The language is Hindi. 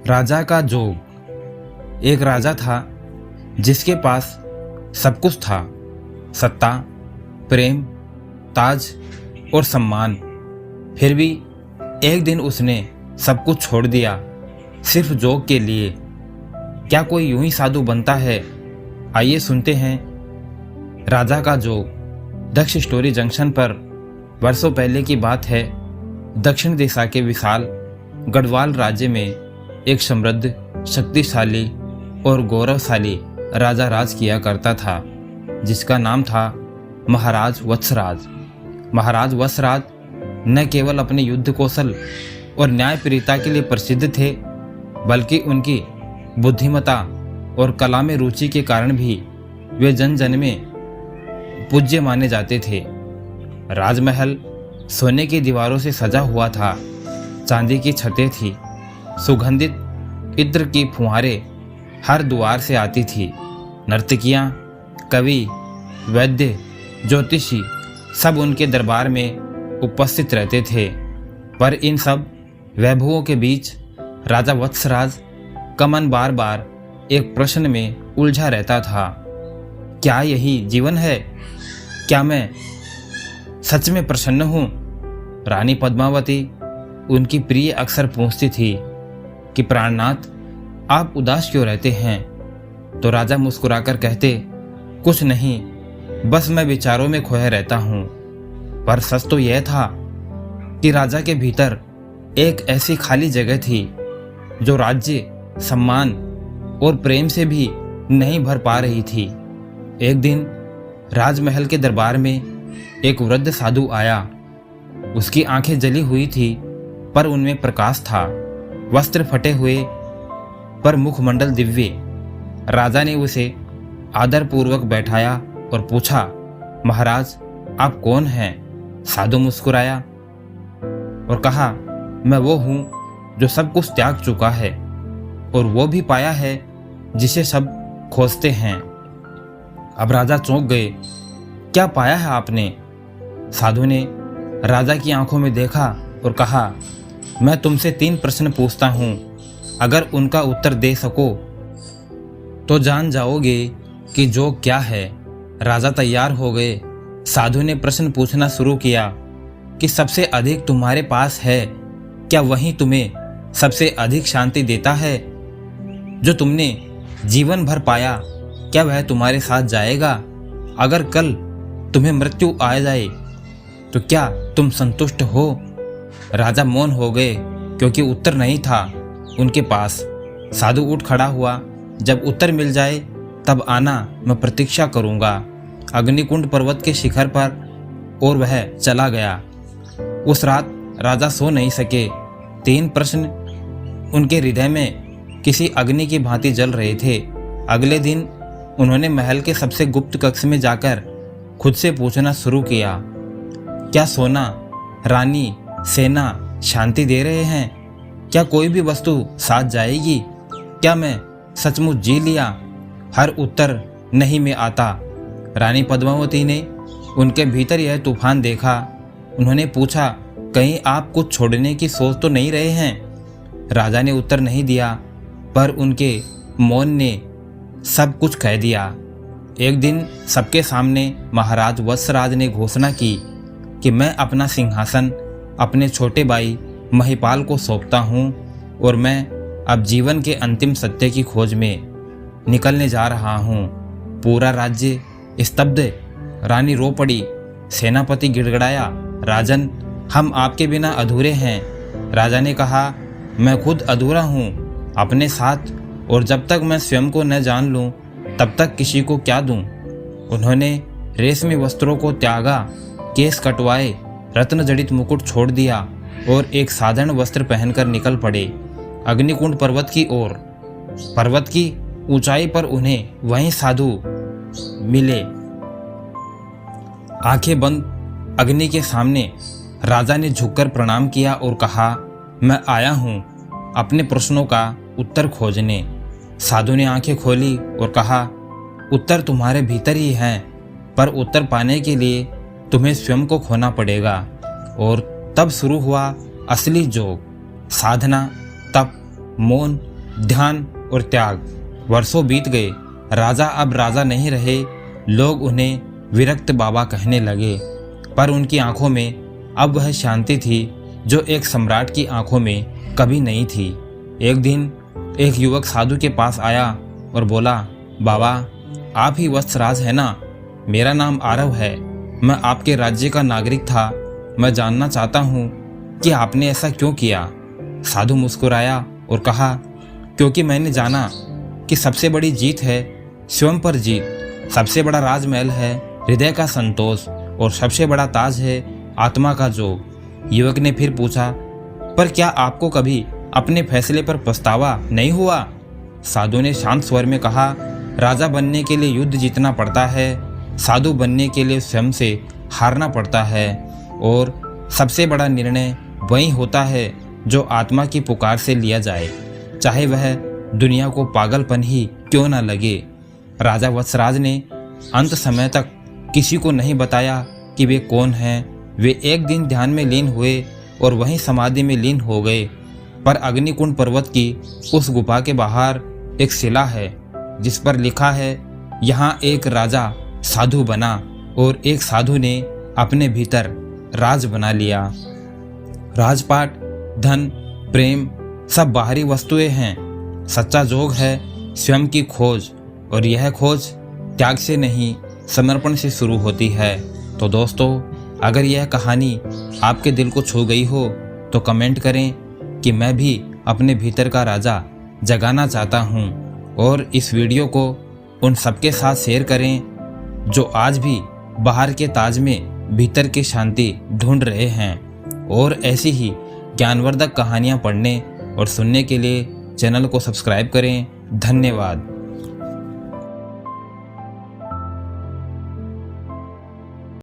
राजा का जोग। एक राजा था जिसके पास सब कुछ था, सत्ता, प्रेम, ताज और सम्मान। फिर भी एक दिन उसने सब कुछ छोड़ दिया सिर्फ जोग के लिए। क्या कोई यूं ही साधु बनता है? आइए सुनते हैं राजा का जोग। दक्ष स्टोरी जंक्शन पर वर्षों पहले की बात है। दक्षिण दिशा के विशाल गढ़वाल राज्य में एक समृद्ध, शक्तिशाली और गौरवशाली राजा राज किया करता था, जिसका नाम था महाराज वत्सराज। महाराज वत्सराज न केवल अपने युद्ध कौशल और न्यायप्रियता के लिए प्रसिद्ध थे, बल्कि उनकी बुद्धिमत्ता और कला में रुचि के कारण भी वे जन जन में पूज्य माने जाते थे। राजमहल सोने की दीवारों से सजा हुआ था, चांदी की छतें थी, सुगंधित इत्र की फुहारें हर द्वार से आती थी। नर्तकियां, कवि, वैद्य, ज्योतिषी सब उनके दरबार में उपस्थित रहते थे। पर इन सब वैभवों के बीच राजा वत्सराज का मन बार बार एक प्रश्न में उलझा रहता था। क्या यही जीवन है? क्या मैं सच में प्रसन्न हूँ? रानी पद्मावती, उनकी प्रिय, अक्सर पूछती थी कि प्राणनाथ, आप उदास क्यों रहते हैं? तो राजा मुस्कुराकर कहते, कुछ नहीं, बस मैं विचारों में खोया रहता हूँ। पर सच तो यह था कि राजा के भीतर एक ऐसी खाली जगह थी जो राज्य, सम्मान और प्रेम से भी नहीं भर पा रही थी। एक दिन राजमहल के दरबार में एक वृद्ध साधु आया। उसकी आंखें जली हुई थी, पर उनमें प्रकाश था। वस्त्र फटे हुए, पर मुखमंडल दिव्य। राजा ने उसे आदरपूर्वक बैठाया और पूछा, महाराज, आप कौन हैं? साधु मुस्कुराया और कहा, मैं वो हूँ जो सब कुछ त्याग चुका है और वो भी पाया है जिसे सब खोजते हैं। अब राजा चौंक गए। क्या पाया है आपने? साधु ने राजा की आंखों में देखा और कहा, मैं तुमसे 3 प्रश्न पूछता हूँ, अगर उनका उत्तर दे सको तो जान जाओगे कि जोग क्या है। राजा तैयार हो गए। साधु ने प्रश्न पूछना शुरू किया कि सबसे अधिक तुम्हारे पास है, क्या वही तुम्हें सबसे अधिक शांति देता है? जो तुमने जीवन भर पाया, क्या वह तुम्हारे साथ जाएगा? अगर कल तुम्हें मृत्यु आ जाए तो क्या तुम संतुष्ट हो? राजा मौन हो गए, क्योंकि उत्तर नहीं था उनके पास। साधु उठ खड़ा हुआ, जब उत्तर मिल जाए तब आना, मैं प्रतीक्षा करूंगा। अग्निकुंड पर्वत के शिखर पर और वह चला गया। उस रात राजा सो नहीं सके। 3 प्रश्न उनके हृदय में किसी अग्नि की भांति जल रहे थे। अगले दिन उन्होंने महल के सबसे गुप्त कक्ष में जाकर खुद से पूछना शुरू किया, क्या सोना, रानी, सेना शांति दे रहे हैं? क्या कोई भी वस्तु साथ जाएगी? क्या मैं सचमुच जी लिया? हर उत्तर नहीं में आता। रानी पद्मावती ने उनके भीतर यह तूफान देखा। उन्होंने पूछा, कहीं आप कुछ छोड़ने की सोच तो नहीं रहे हैं? राजा ने उत्तर नहीं दिया, पर उनके मौन ने सब कुछ कह दिया। एक दिन सबके सामने महाराज वत्सराज ने घोषणा की कि मैं अपना सिंहासन अपने छोटे भाई महिपाल को सौंपता हूँ और मैं अब जीवन के अंतिम सत्य की खोज में निकलने जा रहा हूँ। पूरा राज्य स्तब्ध। रानी रो पड़ी। सेनापति गिड़गिड़ाया, राजन, हम आपके बिना अधूरे हैं। राजा ने कहा, मैं खुद अधूरा हूँ अपने साथ, और जब तक मैं स्वयं को न जान लूँ तब तक किसी को क्या दूँ। उन्होंने रेशमी वस्त्रों को त्यागा, केस कटवाए, रत्न जड़ित मुकुट छोड़ दिया और एक साधारण वस्त्र पहनकर निकल पड़े अग्निकुंड पर्वत की ओर। पर्वत की ऊंचाई पर उन्हें वहीं साधु मिले। आंखें बंद अग्नि के सामने राजा ने झुककर प्रणाम किया और कहा, मैं आया हूं अपने प्रश्नों का उत्तर खोजने। साधु ने आंखें खोली और कहा, उत्तर तुम्हारे भीतर ही हैं, पर उत्तर पाने के लिए तुम्हें स्वयं को खोना पड़ेगा। और तब शुरू हुआ असली जोग। साधना, तप, मौन ध्यान और त्याग। वर्षों बीत गए, राजा अब राजा नहीं रहे। लोग उन्हें विरक्त बाबा कहने लगे, पर उनकी आंखों में अब वह शांति थी जो एक सम्राट की आंखों में कभी नहीं थी। एक दिन एक युवक साधु के पास आया और बोला, बाबा, आप ही वत्सराज है ना? मेरा नाम आरव है, मैं आपके राज्य का नागरिक था। मैं जानना चाहता हूँ कि आपने ऐसा क्यों किया। साधु मुस्कुराया और कहा, क्योंकि मैंने जाना कि सबसे बड़ी जीत है स्वयं पर जीत, सबसे बड़ा राजमहल है हृदय का संतोष, और सबसे बड़ा ताज है आत्मा का जोग। युवक ने फिर पूछा, पर क्या आपको कभी अपने फैसले पर पछतावा नहीं हुआ? साधु ने शांत स्वर में कहा, राजा बनने के लिए युद्ध जीतना पड़ता है, साधु बनने के लिए स्वयं से हारना पड़ता है, और सबसे बड़ा निर्णय वही होता है जो आत्मा की पुकार से लिया जाए, चाहे वह दुनिया को पागलपन ही क्यों न लगे। राजा वत्सराज ने अंत समय तक किसी को नहीं बताया कि वे कौन हैं। वे एक दिन ध्यान में लीन हुए और वहीं समाधि में लीन हो गए। पर अग्निकुंड पर्वत की उस गुफा के बाहर एक शिला है जिस पर लिखा है, यहाँ एक राजा साधु बना और एक साधु ने अपने भीतर राज बना लिया। राजपाट, धन, प्रेम सब बाहरी वस्तुएं हैं। सच्चा जोग है स्वयं की खोज, और यह खोज त्याग से नहीं समर्पण से शुरू होती है। तो दोस्तों, अगर यह कहानी आपके दिल को छू गई हो तो कमेंट करें कि मैं भी अपने भीतर का राजा जगाना चाहता हूँ, और इस वीडियो को उन सबके साथ शेयर करें जो आज भी बाहर के ताज में भीतर की शांति ढूंढ रहे हैं। और ऐसी ही ज्ञानवर्धक कहानियाँ पढ़ने और सुनने के लिए चैनल को सब्सक्राइब करें। धन्यवाद।